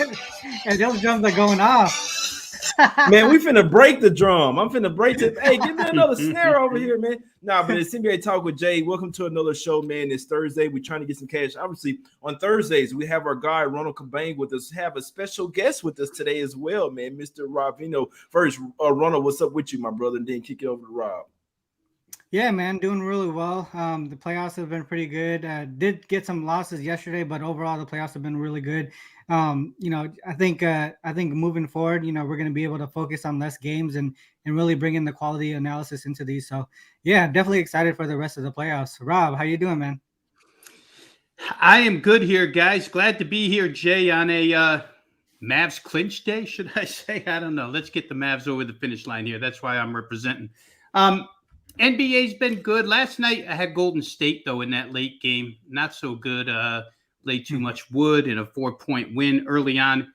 And those drums are going off. Man, we finna break the drum. I'm finna break it. Hey, give me another snare over here, man. Nah, but it's NBA Talk with Jay. Welcome to another show, man. It's Thursday. We're trying to get some cash. Obviously, on Thursdays, we have our guy, Ronald Cabang, with us. Have a special guest with us today as well, man. Mr. Veno. First, Ronald, what's up with you, my brother? And then kick it over to Rob. Yeah, man, doing really well. The playoffs have been pretty good. Did get some losses yesterday, but overall the playoffs have been really good. I think moving forward, we're going to be able to focus on less games and really bring in the quality analysis into these. So, yeah, definitely excited for the rest of the playoffs. Rob, how you doing, man? I am good here, guys. Glad to be here, Jay, on a Mavs clinch day, should I say? I don't know. Let's get the Mavs over the finish line here. That's why I'm representing. NBA's been good. Last night I had Golden State, though, in that late game. Not so good. Laid too much wood in a 4-point win early on.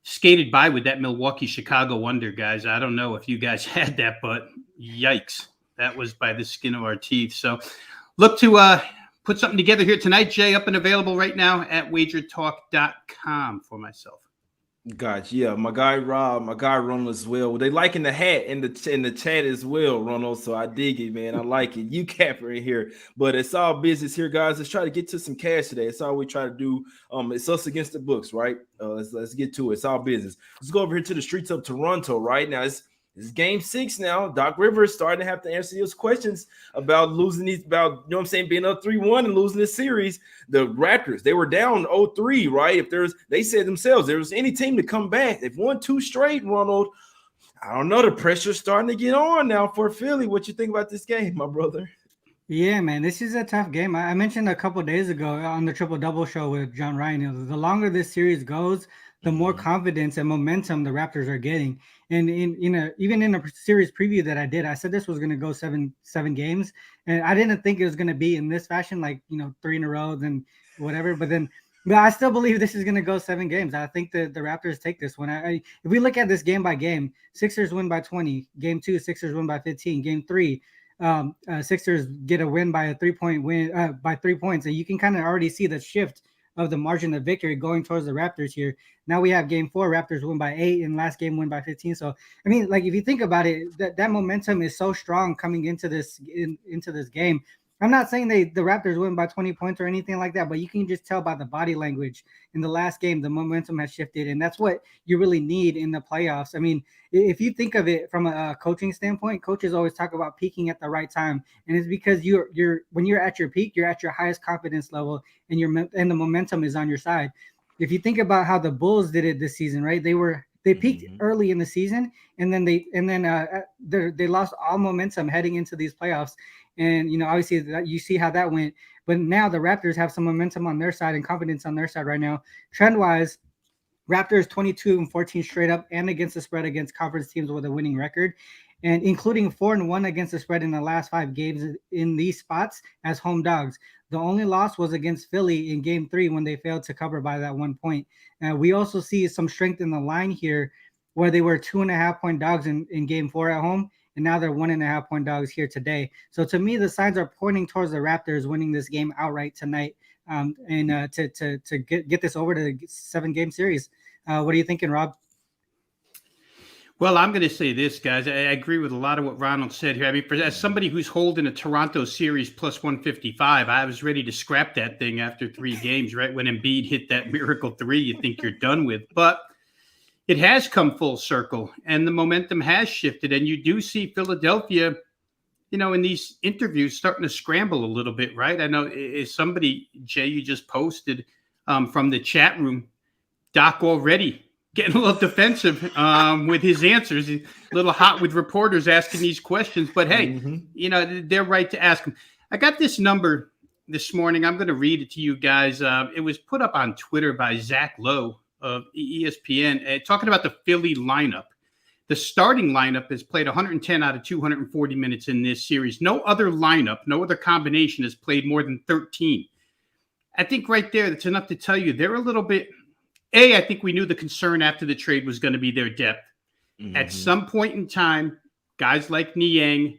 Skated by with that Milwaukee-Chicago under, guys. I don't know if you guys had that, but yikes. That was by the skin of our teeth. So look to put something together here tonight, Jay, up and available right now at wagertalk.com for myself. Gotcha. Yeah, my guy Rob, my guy Ronald as well. They liking the hat in the chat as well, Ronald. So I dig it, man. I like it. You capper in here, but it's all business here, guys. Let's try to get to some cash today. It's all we try to do. It's us against the books, right? Let's get to it. It's all business. Let's go over here to the streets of Toronto right now. It's game 6 now. Doc Rivers starting to have to answer those questions about losing these, about, being up 3-1 and losing this series. The Raptors, they were down 0-3, right? They said themselves, there was any team to come back. They've won 2 straight, Ronald. I don't know. The pressure's starting to get on now for Philly. What you think about this game, my brother? Yeah, man, this is a tough game. I mentioned a couple of days ago on the Triple Double show with John Ryan, the longer this series goes, the more confidence and momentum the Raptors are getting. And even in a series preview that I did, I said this was going to go seven games, and I didn't think it was going to be in this fashion, like 3 in a row, then whatever. But I still believe this is going to go 7 games. I think the Raptors take this one. If we look at this game by game, Sixers win by 20. Game 2, Sixers win by 15. Game 3. Sixers get a win by a 3-point win by 3 points, and you can kind of already see the shift of the margin of victory going towards the Raptors here. Now we have game 4, Raptors win by 8, and last game win by 15. So I mean, like, if you think about it, that momentum is so strong coming into this game. I'm not saying the Raptors win by 20 points or anything like that, but you can just tell by the body language in the last game, the momentum has shifted, and that's what you really need in the playoffs. I mean, if you think of it from a coaching standpoint, coaches always talk about peaking at the right time, and it's because when you're at your peak, you're at your highest confidence level, and the momentum is on your side. If you think about how the Bulls did it this season, right? They peaked early in the season, and then they lost all momentum heading into these playoffs. And obviously you see how that went. But now the Raptors have some momentum on their side and confidence on their side right now. Trend-wise, Raptors 22-14 straight up and against the spread against conference teams with a winning record, and including 4-1 against the spread in the last 5 games in these spots as home dogs. The only loss was against Philly in game 3 when they failed to cover by that 1 point. We also see some strength in the line here where they were 2.5-point dogs in game 4 at home, and now they're 1.5-point dogs here today. So to me, the signs are pointing towards the Raptors winning this game outright tonight, and to get this over to the 7-game series. What are you thinking, Rob? Well, I'm going to say this, guys. I agree with a lot of what Ronald said here. I mean, as somebody who's holding a Toronto series plus 155, I was ready to scrap that thing after 3 games, right? When Embiid hit that miracle 3, you think you're done with. But it has come full circle, and the momentum has shifted. And you do see Philadelphia, in these interviews starting to scramble a little bit, right? I know is somebody, Jay, you just posted from the chat room, Doc already getting a little defensive with his answers. He's a little hot with reporters asking these questions. But, hey, they're right to ask him. I got this number this morning. I'm going to read it to you guys. It was put up on Twitter by Zach Lowe of ESPN, talking about the Philly lineup. The starting lineup has played 110 out of 240 minutes in this series. No other lineup, no other combination has played more than 13. I think right there, that's enough to tell you they're a little bit – I think we knew the concern after the trade was going to be their depth. At some point in time, guys like Niang,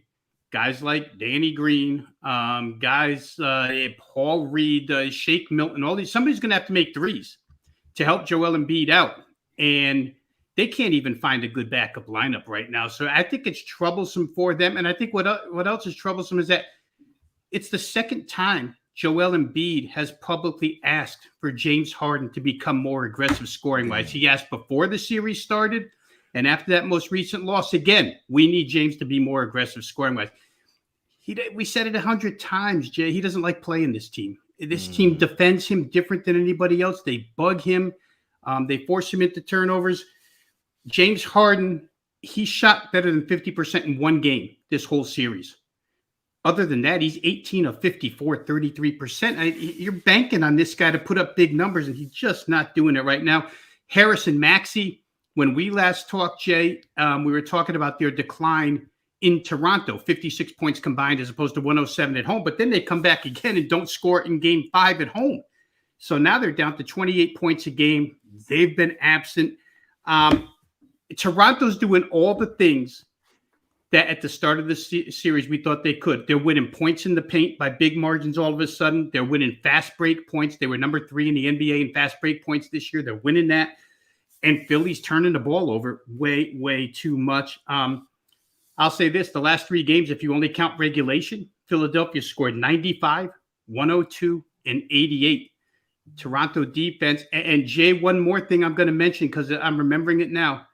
guys like Danny Green, guys Paul Reed, Shake Milton, all these, somebody's going to have to make threes. to help Joel Embiid out. And they can't even find a good backup lineup right now. So I think it's troublesome for them. And I think what else is troublesome is that it's the second time Joel Embiid has publicly asked for James Harden to become more aggressive scoring-wise. He asked before the series started, and after that most recent loss, again, we need James to be more aggressive scoring-wise. We said it 100 times, Jay. He doesn't like playing this team. This team defends him different than anybody else. They bug him. They force him into turnovers. James Harden, he shot better than 50% in one game this whole series. Other than that, he's 18 of 54, 33%. You're banking on this guy to put up big numbers, and he's just not doing it right now. Harris and Maxey, when we last talked, Jay, we were talking about their decline in Toronto, 56 points combined as opposed to 107 at home. But then they come back again and don't score in game 5 at home. So now they're down to 28 points a game. They've been absent. Toronto's doing all the things that at the start of the series we thought they could. They're winning points in the paint by big margins all of a sudden. They're winning fast break points. They were number 3 in the NBA in fast break points this year. They're winning that. And Philly's turning the ball over way, way too much. I'll say this. The last 3 games, if you only count regulation, Philadelphia scored 95, 102, and 88. Toronto defense. And Jay, one more thing I'm going to mention because I'm remembering it now.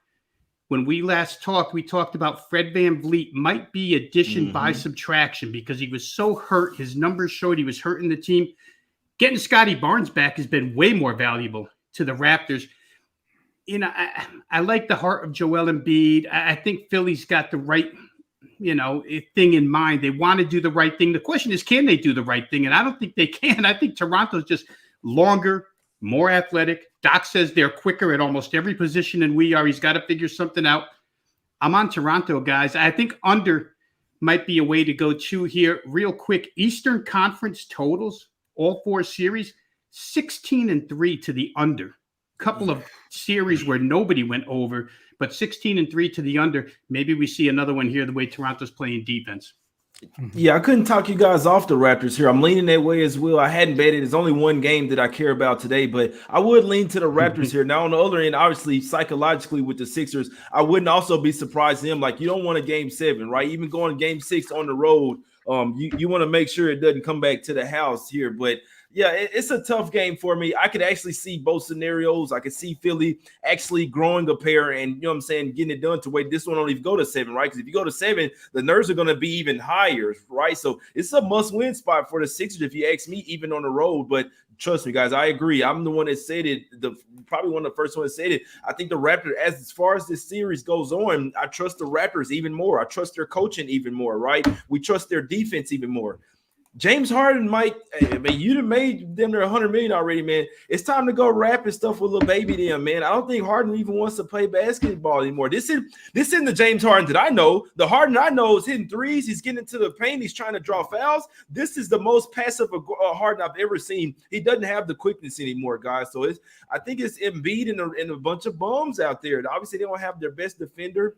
When we last talked, we talked about Fred VanVleet might be addition by subtraction because he was so hurt. His numbers showed he was hurting the team. Getting Scotty Barnes back has been way more valuable to the Raptors. You know, I like the heart of Joel Embiid. I think Philly's got the right, thing in mind. They want to do the right thing. The question is, can they do the right thing? And I don't think they can. I think Toronto's just longer, more athletic. Doc says they're quicker at almost every position than we are. He's got to figure something out. I'm on Toronto, guys. I think under might be a way to go to here. Real quick, Eastern Conference totals, all 4 series, 16-3 to the under. Couple of series where nobody went over, but 16-3 to the under. Maybe we see another one here the way Toronto's playing defense. Yeah, I couldn't talk you guys off the Raptors here. I'm leaning that way as well. I hadn't betted. There's only one game that I care about today, but I would lean to the Raptors here. Now, on the other end, obviously, psychologically with the Sixers, I wouldn't also be surprised them. Like, you don't want a game 7, right? Even going game 6 on the road, you want to make sure it doesn't come back to the house here. But yeah, it's a tough game for me. I could actually see both scenarios. I could see Philly actually growing a pair and, getting it done to wait. This one don't even go to 7, right? Because if you go to 7, the nerves are going to be even higher, right? So it's a must-win spot for the Sixers if you ask me, even on the road. But trust me, guys, I agree. I'm the one that said it, probably one of the first ones that said it. I think the Raptors, as far as this series goes on, I trust the Raptors even more. I trust their coaching even more, right? We trust their defense even more. James Harden you done made them their $100 million already, man. It's time to go rapping stuff with little baby them, man. I don't think Harden even wants to play basketball anymore. This isn't the James Harden that I know. The Harden I know is hitting threes. He's getting into the paint. He's trying to draw fouls. This is the most passive Harden I've ever seen. He doesn't have the quickness anymore, guys. So I think it's Embiid and a bunch of bums out there. Obviously, they don't have their best defender.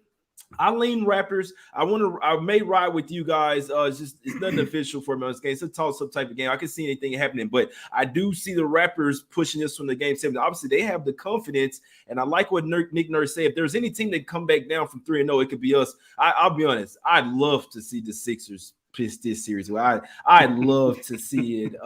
I lean Raptors. I may ride with you guys. It's nothing official for me on this game. It's a toss-up type of game. I can see anything happening, but I do see the Raptors pushing this from the game 7. Obviously, they have the confidence, and I like what Nick Nurse said. If there's any team that come back down from 3-0, it could be us. I'll be honest. I'd love to see the Sixers piss this series. Well, I'd love to see it.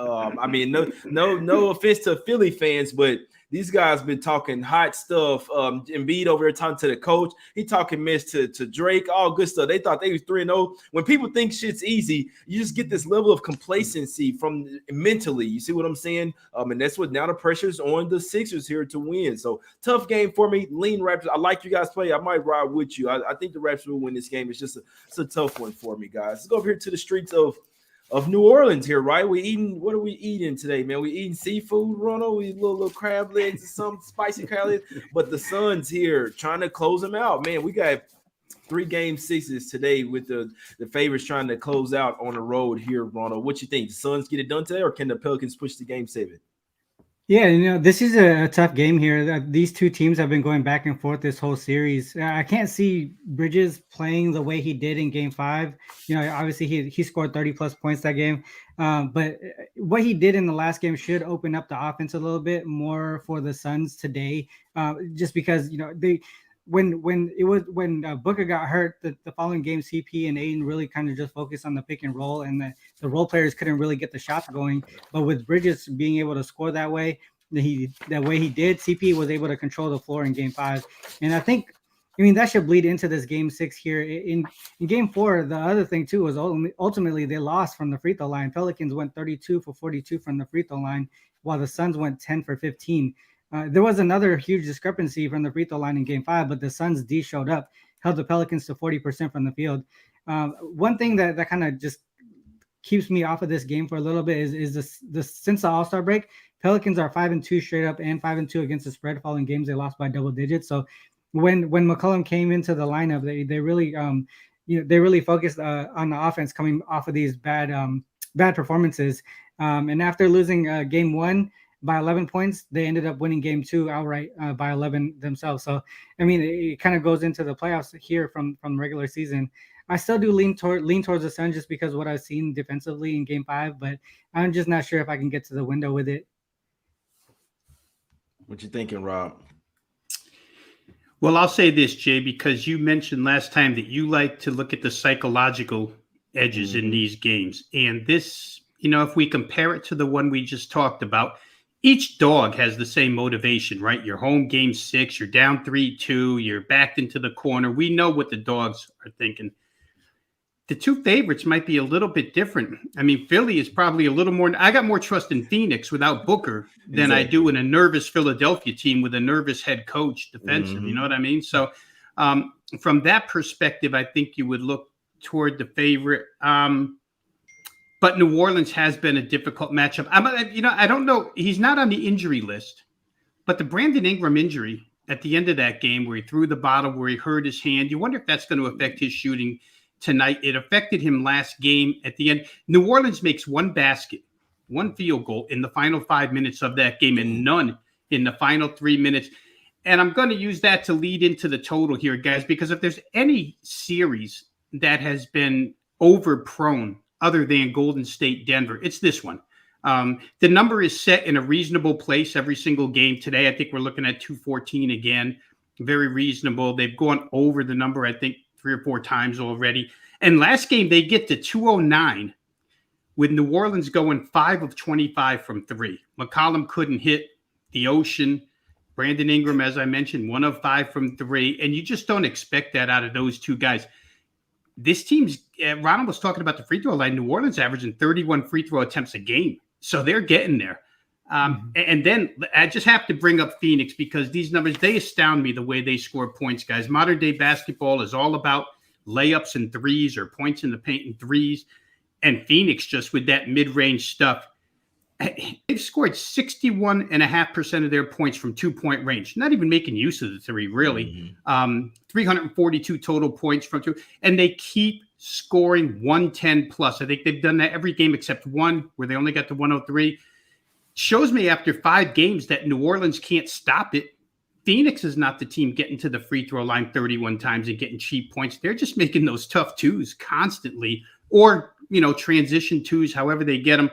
No offense to Philly fans, but these guys been talking hot stuff. Embiid over here talking to the coach. He talking mess to Drake, all good stuff. They thought they was 3-0. When people think shit's easy, you just get this level of complacency from mentally. You see what I'm saying? And that's what now the pressure's on the Sixers here to win. So tough game for me. Lean Raptors. I like you guys play. I might ride with you. I think the Raptors will win this game. It's a tough one for me, guys. Let's go over here to the streets of New Orleans here, right? What are we eating today, man? We eating seafood, Ronald. We little crab legs and some spicy crab legs. But the Suns here trying to close them out. Man, we got 3 game 6s today with the favorites trying to close out on the road here, Ronald. What you think? The Suns get it done today, or can the Pelicans push to game 7? Yeah, this is a tough game here. These two teams have been going back and forth this whole series. I can't see Bridges playing the way he did in Game 5. Obviously he scored 30 plus points that game, but what he did in the last game should open up the offense a little bit more for the Suns today. Just because they when Booker got hurt the following game, CP and Aiden really kind of just focused on the pick and roll, and the role players couldn't really get the shots going. But with Bridges being able to score that way he did, CP was able to control the floor in Game 5, and I mean that should bleed into this Game 6 here. In Game 4, the other thing too was ultimately they lost from the free throw line. Pelicans went 32 for 42 from the free throw line, while the Suns went 10 for 15. There was another huge discrepancy from the free throw line in Game 5, but the Suns D showed up, held the Pelicans to 40% from the field. One thing that kind of just keeps me off of this game for a little bit is this since the All-Star break, Pelicans are 5-2 straight up and 5-2 against the spread. Following games they lost by double digits. So when McCollum came into the lineup, they really they really focused on the offense coming off of these bad performances. And after losing Game 1 by 11 points, they ended up winning Game 2 outright by 11 themselves. So I mean, it kind of goes into the playoffs here from regular season. I still do lean towards the Suns just because of what I've seen defensively in Game 5, but I'm just not sure if I can get to the window with it. What you thinking, Rob? Well, I'll say this, Jay, because you mentioned last time that you like to look at the psychological edges in these games. And this, if we compare it to the one we just talked about, each dog has the same motivation, right? You're home Game 6, you're down 3-2, you're backed into the corner. We know what the dogs are thinking. The two favorites might be a little bit different. I mean, Philly is probably a little more. I got more trust in Phoenix without Booker than I do in a nervous Philadelphia team with a nervous head coach defensive. You know what I mean? So from that perspective, I think you would look toward the favorite. But New Orleans has been a difficult matchup. I don't know. He's not on the injury list, but the Brandon Ingram injury at the end of that game where he threw the bottle, where he hurt his hand, you wonder if that's going to affect his shooting tonight. It affected him last game at the end. New Orleans makes one basket, one field goal in the final 5 minutes of that game and none in the final 3 minutes. And I'm going to use that to lead into the total here, guys, because if there's any series that has been overprone other than Golden State, Denver, it's this one. The number is set in a reasonable place every single game today. I think we're looking at 214 again. Very reasonable. They've gone over the number, I think, 3 or 4 times already. And last game, they get to 209 with New Orleans going 5 of 25 from 3. McCollum couldn't hit. The Ocean. Brandon Ingram, as I mentioned, 1 of 5 from 3. And you just don't expect that out of those two guys. This team's, Ronald was talking about the free throw line. New Orleans averaging 31 free throw attempts a game. So they're getting there. And then I just have to bring up Phoenix because these numbers, they astound me the way they score points, guys. Modern day basketball is all about layups and threes or points in the paint and threes. And Phoenix, just with that mid-range stuff, they've scored 61.5% of their points from 2-point range. Not even making use of the three, really. 342 total points from 2. And they keep scoring 110 plus. I think they've done that every game except one where they only got to 103. Shows me after 5 games that New Orleans can't stop it. Phoenix is not the team getting to the free throw line 31 times and getting cheap points. They're just making those tough twos constantly or, transition twos, however they get them.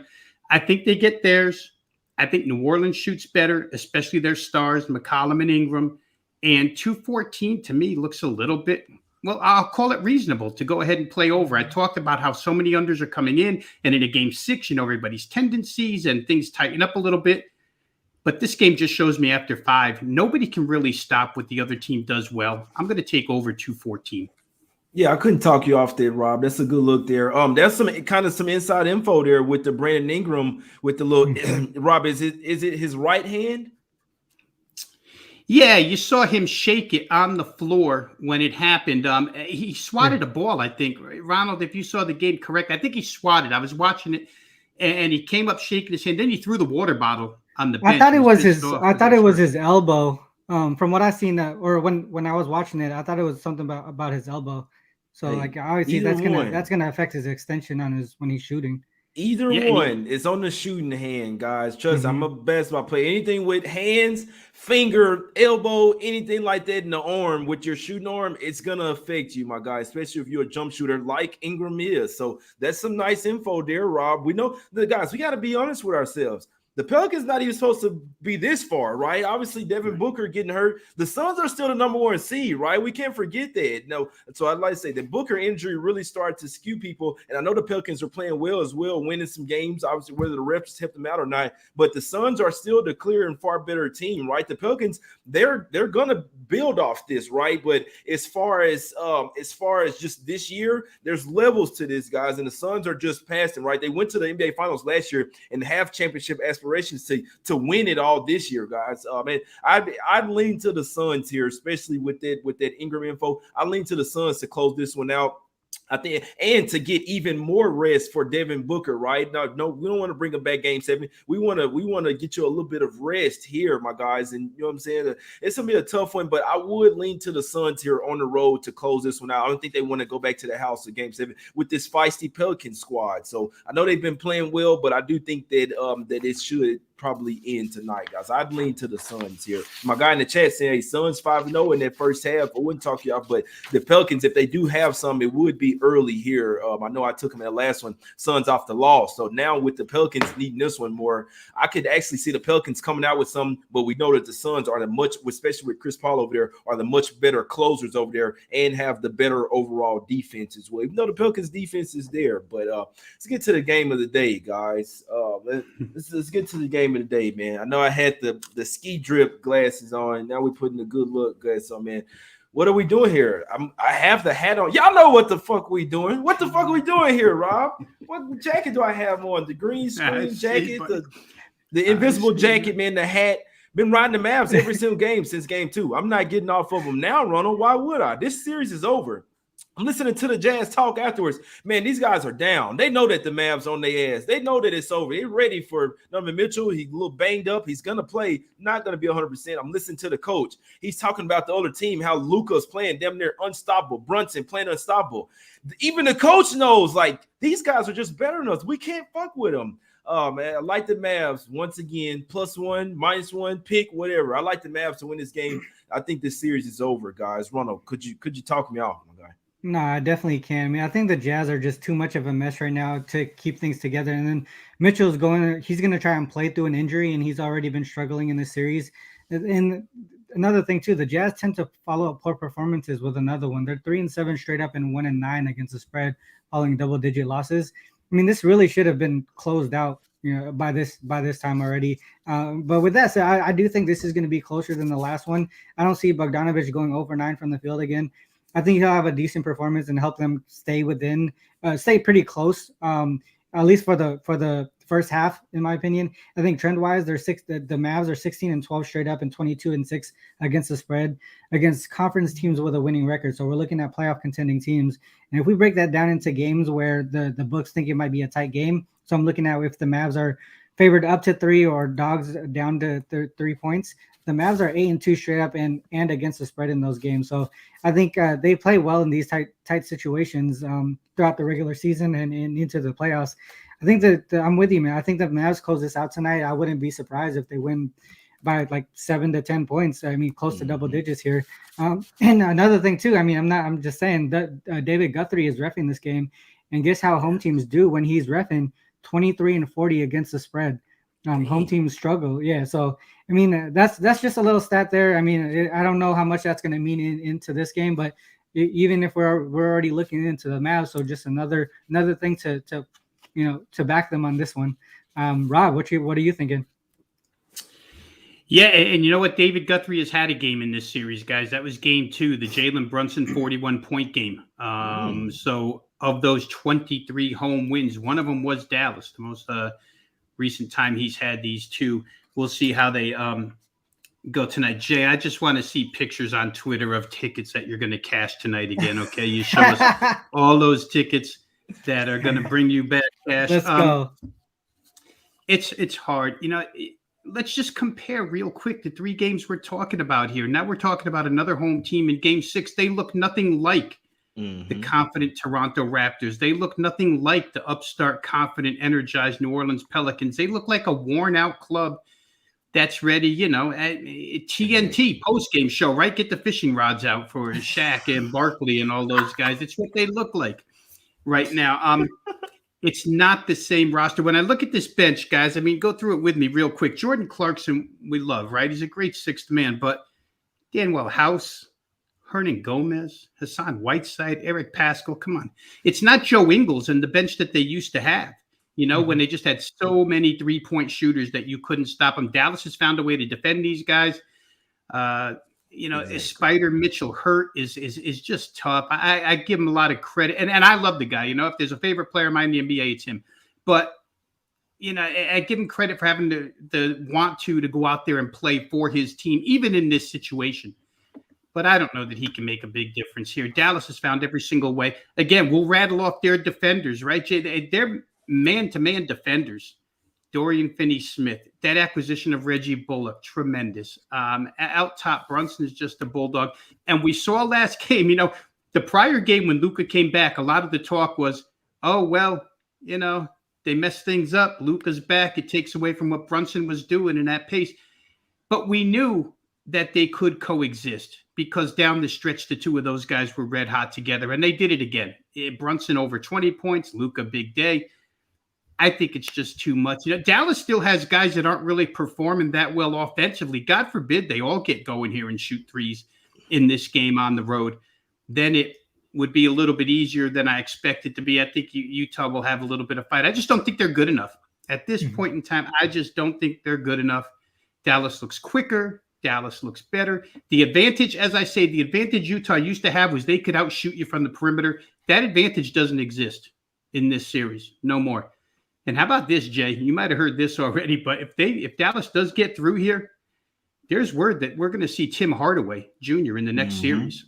I think they get theirs. I think New Orleans shoots better, especially their stars, McCollum and Ingram. And 214 to me looks a little bit, well, I'll call it reasonable to go ahead and play over. I talked about how so many unders are coming in, and in a Game 6, everybody's tendencies and things tighten up a little bit. But this game just shows me after 5, nobody can really stop what the other team does well. I'm going to take over 214. Yeah, I couldn't talk you off there, Rob. That's a good look there. There's some inside info there with the Brandon Ingram with the little Rob. Is it his right hand? Yeah, you saw him shake it on the floor when it happened. He swatted a ball, I think. Ronald, if you saw the game correct, I think he swatted. I was watching it, and he came up shaking his hand. Then he threw the water bottle on the bench. I thought it was his. I thought it was his elbow. From what I seen, or when I was watching it, I thought it was something about his elbow. So obviously that's gonna affect his extension on when he's shooting. Either Yeah, one is on the shooting hand, guys. Trust I'm a Mhm. basketball player. Anything with hands, finger, elbow, anything like that in the arm with your shooting arm, it's gonna affect you, my guy. Especially if you're a jump shooter like Ingram is. So that's some nice info there, Rob. We know the guys. We got to be honest with ourselves. The Pelicans not even supposed to be this far, right? Obviously, Devin Booker getting hurt. The Suns are still the number 1 seed, right? We can't forget that. No, so I'd like to say the Booker injury really started to skew people. And I know the Pelicans are playing well as well, winning some games, obviously, whether the refs helped them out or not. But the Suns are still the clear and far better team, right? The Pelicans, they're gonna build off this, right? But as far as just this year, there's levels to this, guys. And the Suns are just passing, right? They went to the NBA Finals last year and have championship aspirations to win it all this year, guys. Man, I'd lean to the Suns here, especially with that Ingram info. I lean to the Suns to close this one out. I think, and to get even more rest for Devin Booker, right? No, we don't want to bring him back game 7. We want to get you a little bit of rest here, my guys. And you know what I'm saying? It's gonna be a tough one, but I would lean to the Suns here on the road to close this one out. I don't think they want to go back to the house of game 7 with this feisty Pelican squad. So I know they've been playing well, but I do think that that it should probably end tonight, guys. I'd lean to the Suns here. My guy in the chat saying, hey, Suns 5-0 in that first half. I wouldn't talk you off, but the Pelicans, if they do have some, it would be early here. I know I took them in the last one. Suns off the loss. So now with the Pelicans needing this one more, I could actually see the Pelicans coming out with some, but we know that the Suns are especially with Chris Paul over there, are the much better closers over there and have the better overall defense as well. Even though the Pelicans defense is there, but let's get to the game of the day, guys. Let's get to the game of the day, man. I know I had the ski drip glasses on. Now we're putting the good look glasses on, man. What are we doing here? I have the hat on. Y'all know what the fuck we doing. What the fuck are we doing here, Rob? What jacket do I have on? The green screen jacket, the invisible jacket, man, the hat. Been riding the Mavs every single game since game 2. I'm not getting off of them now, Ronald. Why would I? This series is over. I'm listening to the Jazz talk afterwards. Man, these guys are down. They know that the Mavs on their ass. They know that it's over. They're ready for Donovan Mitchell. He's a little banged up. He's going to play. Not going to be 100%. I'm listening to the coach. He's talking about the other team, how Luka's playing damn near unstoppable. Brunson playing unstoppable. Even the coach knows, like, these guys are just better than us. We can't fuck with them. Oh, man, I like the Mavs. Once again, +1, -1, pick, whatever. I like the Mavs to win this game. I think this series is over, guys. Ronald, could you talk me off, my guy? No, I definitely can. I mean, I think the Jazz are just too much of a mess right now to keep things together. And then he's going to try and play through an injury, and he's already been struggling in this series. And another thing, too, the Jazz tend to follow up poor performances with another one. They're 3-7 straight up and 1-9 against the spread following double-digit losses. I mean, this really should have been closed out, by this time already. But with that said, I do think this is going to be closer than the last one. I don't see Bogdanovich going over 9 from the field again. I think he'll have a decent performance and help them stay pretty close, at least for the first half, in my opinion. I think trend-wise, the Mavs are 16-12 straight up and 22-6 against the spread against conference teams with a winning record. So we're looking at playoff contending teams. And if we break that down into games where the books think it might be a tight game, so I'm looking at if the Mavs are favored up to 3 or dogs down to 3 points. The Mavs are 8-2 straight up and against the spread in those games. So I think they play well in these tight situations throughout the regular season and into the playoffs. I think that I'm with you, man. I think the Mavs close this out tonight. I wouldn't be surprised if they win by like 7 to 10 points. I mean, close to double digits here. And another thing too, I mean, I'm just saying that David Guthrie is reffing this game, and guess how home teams do when he's reffing? 23-40 against the spread. Home teams struggle. Yeah. So, I mean, that's just a little stat there. I mean, I don't know how much that's going to mean into this game, but even if we're already looking into the Mavs, so just another thing to back them on this one. Rob, what are you thinking? Yeah, and you know what? David Guthrie has had a game in this series, guys. That was game 2, the Jalen Brunson 41-point game. So of those 23 home wins, one of them was Dallas, the most recent time he's had these 2. We'll see how they go tonight. Jay, I just want to see pictures on Twitter of tickets that you're going to cash tonight again, okay? You show us all those tickets that are going to bring you back cash. Let's go. It's hard. Let's just compare real quick the 3 games we're talking about here. Now we're talking about another home team in game 6. They look nothing like the confident Toronto Raptors. They look nothing like the upstart, confident, energized New Orleans Pelicans. They look like a worn-out club that's ready, at TNT post-game show, right? Get the fishing rods out for Shaq and Barkley and all those guys. It's what they look like right now. It's not the same roster. When I look at this bench, guys, go through it with me real quick. Jordan Clarkson, we love, right? He's a great sixth man, but Danuel House, Hernan Gomez, Hassan Whiteside, Eric Paschall, come on. It's not Joe Ingles and the bench that they used to have, when they just had so many three-point shooters that you couldn't stop them. Dallas has found a way to defend these guys. Exactly. Spider Mitchell hurt is just tough. I give him a lot of credit. And I love the guy. If there's a favorite player of mine in the NBA, it's him. But, I give him credit for having the want to go out there and play for his team, even in this situation. But I don't know that he can make a big difference here. Dallas has found every single way. Again, we'll rattle off their defenders, right, Jay? They're man-to-man defenders. Dorian Finney-Smith, that acquisition of Reggie Bullock, tremendous. Out top, Brunson is just a bulldog. And we saw last game, the prior game when Luka came back, a lot of the talk was, oh, well, they messed things up. Luka's back. It takes away from what Brunson was doing in that pace. But we knew that they could coexist because down the stretch, the two of those guys were red hot together, and they did it again. Brunson over 20 points, Luka big day. I think it's just too much. Dallas still has guys that aren't really performing that well offensively. God forbid they all get going here and shoot threes in this game on the road. Then it would be a little bit easier than I expect it to be. I think Utah will have a little bit of fight. I just don't think they're good enough. At this point in time, I just don't think they're good enough. Dallas looks quicker. Dallas looks better. The advantage, as I say, the advantage Utah used to have was they could outshoot you from the perimeter. That advantage doesn't exist in this series. No more. And how about this, Jay? You might have heard this already, but if Dallas does get through here, there's word that we're going to see Tim Hardaway Jr. in the next series,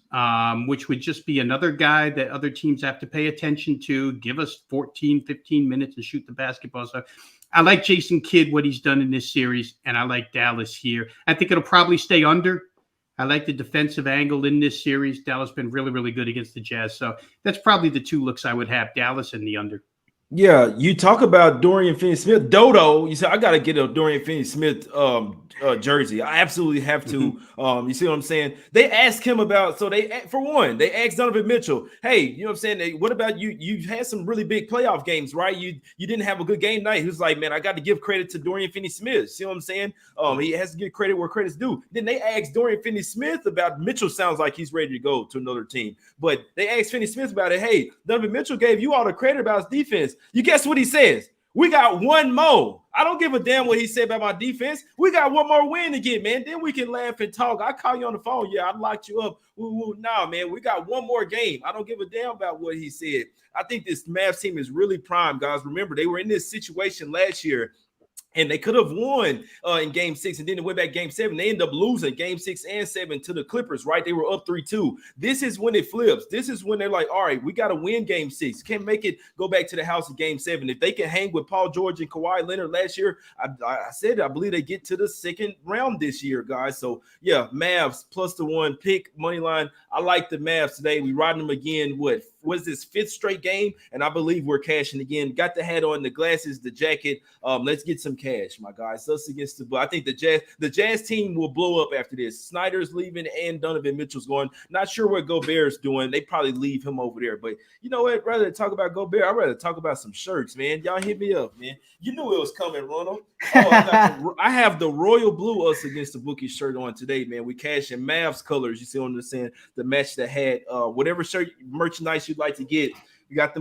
which would just be another guy that other teams have to pay attention to, give us 14, 15 minutes and shoot the basketball. So I like Jason Kidd, what he's done in this series, and I like Dallas here. I think it'll probably stay under. I like the defensive angle in this series. Dallas been really, really good against the Jazz. So that's probably the two looks I would have, Dallas and the under. Yeah, you talk about Dorian Finney-Smith. Dodo, you said, I got to get a Dorian Finney-Smith jersey. I absolutely have to. You see what I'm saying? They asked him about, they asked Donovan Mitchell, hey, you know what I'm saying? What about you? You've had some really big playoff games, right? You didn't have a good game night. He was like, man, I got to give credit to Dorian Finney-Smith. See what I'm saying? He has to give credit where credit's due. Then they asked Dorian Finney-Smith about Mitchell. Sounds like he's ready to go to another team. But they asked Finney-Smith about it. Hey, Donovan Mitchell gave you all the credit about his defense. You guess what he says? We got one more. I don't give a damn what he said about my defense. We got one more win to get, man. Then we can laugh and talk. I call you on the phone. Yeah, I locked you up. Nah, man, we got one more game. I don't give a damn about what he said. I think this Mavs team is really prime, guys. Remember, they were in this situation last year, and they could have won in game 6, and then they went back game 7. They ended up losing game 6 and 7 to the Clippers, right? They were up 3-2. This is when it flips. This is when they're like, all right, we got to win game 6. Can't make it go back to the house of game 7. If they can hang with Paul George and Kawhi Leonard last year, I said I believe they get to the second round this year, guys. So, yeah, Mavs plus the 1 pick, money line. I like the Mavs today. We riding them again. Was this 5th straight game? And I believe we're cashing again. Got the hat on, the glasses, the jacket. Let's get some cash, my guys. Us against but I think the Jazz team will blow up after this. Snyder's leaving and Donovan Mitchell's going. Not sure what Gobert's doing. They probably leave him over there. But you know what? Rather than talk about Gobert, I'd rather talk about some shirts, man. Y'all hit me up, man. You knew it was coming, Ronald. I have the royal blue us against the bookie shirt on today, man. We cash in Mavs colors. You see what I'm saying? The match that had whatever shirt merchandise you'd like to get. You got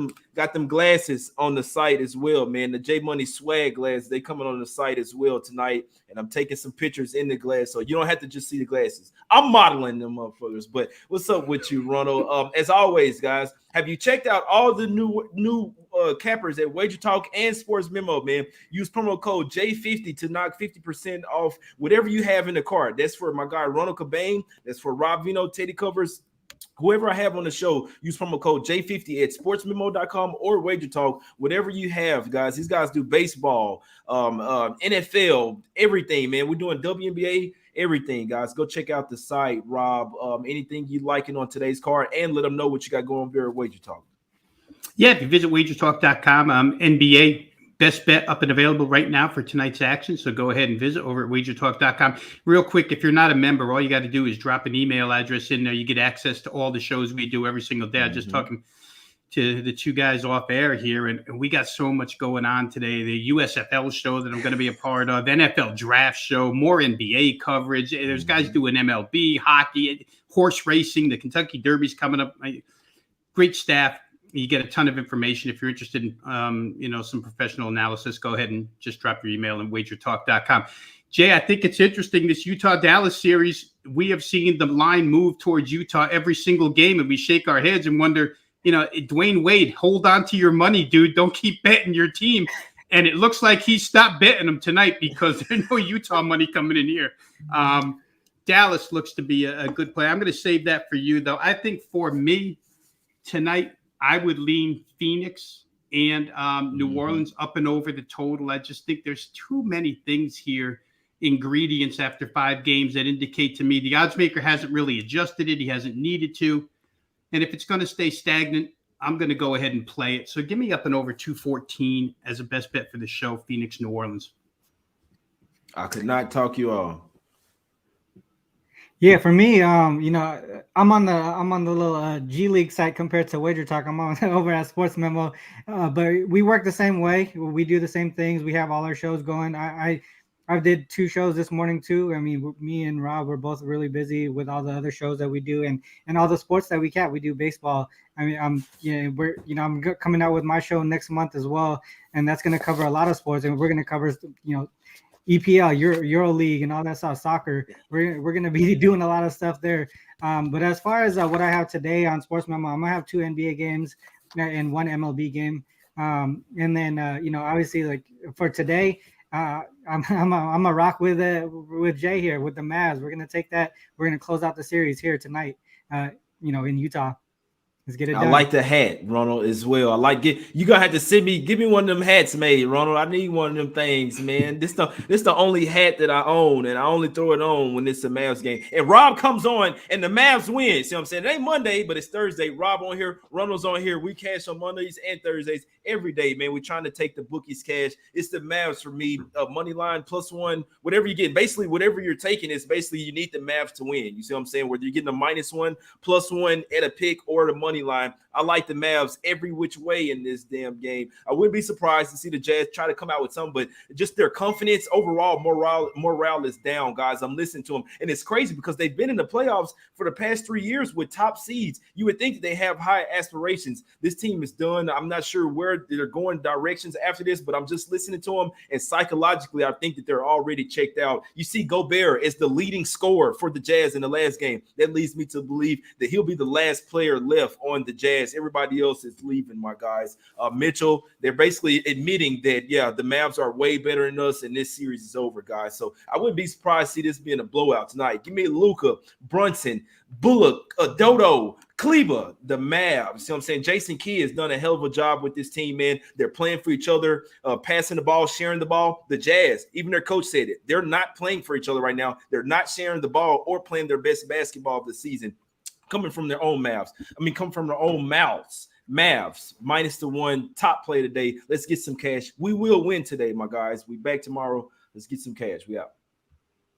them glasses on the site as well, man. The J Money swag glasses, they coming on the site as well tonight. And I'm taking some pictures in the glass, so you don't have to just see the glasses. I'm modeling them motherfuckers. But what's up with you, Ronald? As always, guys, have you checked out all the new cappers at Wager Talk and Sports Memo, man? Use promo code J50 to knock 50% off whatever you have in the cart. That's for my guy Ronald Cabang. That's for Rob Veno, Teddy Covers. Whoever I have on the show, use promo code J50 at sportsmemo.com or Wager Talk, whatever you have, guys. These guys do baseball, NFL, everything, man. We're doing WNBA everything, guys. Go check out the site, Rob. Anything you liking on today's card, and let them know what you got going there at Wager Talk. Yeah, if you visit wagertalk.com, NBA best bet up and available right now for tonight's action. So go ahead and visit over at wagertalk.com. Real quick, if you're not a member, all you got to do is drop an email address in there. You get access to all the shows we do every single day. I'm just talking to the two guys off air here, and we got so much going on today. The USFL show that I'm going to be a part of, the NFL draft show, more NBA coverage. There's guys doing MLB, hockey, horse racing. The Kentucky Derby's coming up. Great staff. You get a ton of information. If you're interested in, some professional analysis, go ahead and just drop your email at wagertalk.com. Jay, I think it's interesting, this Utah-Dallas series. We have seen the line move towards Utah every single game, and we shake our heads and wonder, Dwayne Wade, hold on to your money, dude. Don't keep betting your team. And it looks like he stopped betting them tonight because there's no Utah money coming in here. Dallas looks to be a good play. I'm going to save that for you, though. I think for me tonight, I would lean Phoenix and New Orleans up and over the total. I just think there's too many things here, ingredients after 5 games that indicate to me the odds maker hasn't really adjusted it. He hasn't needed to. And if it's going to stay stagnant, I'm going to go ahead and play it. So give me up and over 214 as a best bet for the show, Phoenix, New Orleans. I could not talk you all. Yeah, for me, I'm on the little G League site compared to Wager Talk. I'm on over at Sports Memo, but we work the same way. We do the same things. We have all our shows going. I did 2 shows this morning too. I mean, me and Rob were both really busy with all the other shows that we do and all the sports that we can. We do baseball. I mean, I'm coming out with my show next month as well, and that's going to cover a lot of sports, and we're going to cover EPL, Euro League, and all that stuff, soccer. We're going to be doing a lot of stuff there. But as far as what I have today on Sports Memo, I'm going to have 2 NBA games and 1 MLB game. And then, obviously, like for today, I'm a rock with Jay here with the Mavs. We're going to take that. We're going to close out the series here tonight, in Utah. Let's get it done. I like the hat, Ronald, as well. I like it. You gonna have to give me one of them hats made, Ronald. I need one of them things, man. This the only hat that I own, and I only throw it on when it's a Mavs game. And Rob comes on, and the Mavs win. See what I'm saying? It ain't Monday, but it's Thursday. Rob on here, Ronald's on here. We cash on Mondays and Thursdays every day, man. We're trying to take the bookies cash. It's the Mavs for me. Money line +1, whatever you get. Basically, whatever you're taking is basically you need the Mavs to win. You see what I'm saying? Whether you're getting a -1, +1 at a pick or the money line. I like the Mavs every which way in this damn game. I wouldn't be surprised to see the Jazz try to come out with something, but just their confidence, overall morale is down, guys. I'm listening to them, and it's crazy because they've been in the playoffs for the past 3 years with top seeds. You would think that they have high aspirations. This team is done. I'm not sure where they're going directions after this, but I'm just listening to them, and psychologically, I think that they're already checked out. You see Gobert as the leading scorer for the Jazz in the last game. That leads me to believe that he'll be the last player left on the Jazz. Everybody else is leaving, my guys. Mitchell, they're basically admitting that, yeah, the Mavs are way better than us, and this series is over, guys. So I wouldn't be surprised to see this being a blowout tonight. Give me Luka, Brunson, Bullock, Dodo, Kleber, the Mavs. See what I'm saying? Jason Kidd has done a hell of a job with this team, man. They're playing for each other, passing the ball, sharing the ball. The Jazz, even their coach said it. They're not playing for each other right now. They're not sharing the ball or playing their best basketball of the season. Coming from their own mouths. Come from their own mouths. Mavs, -1, top play today. Let's get some cash. We will win today, my guys. We back tomorrow. Let's get some cash. We out.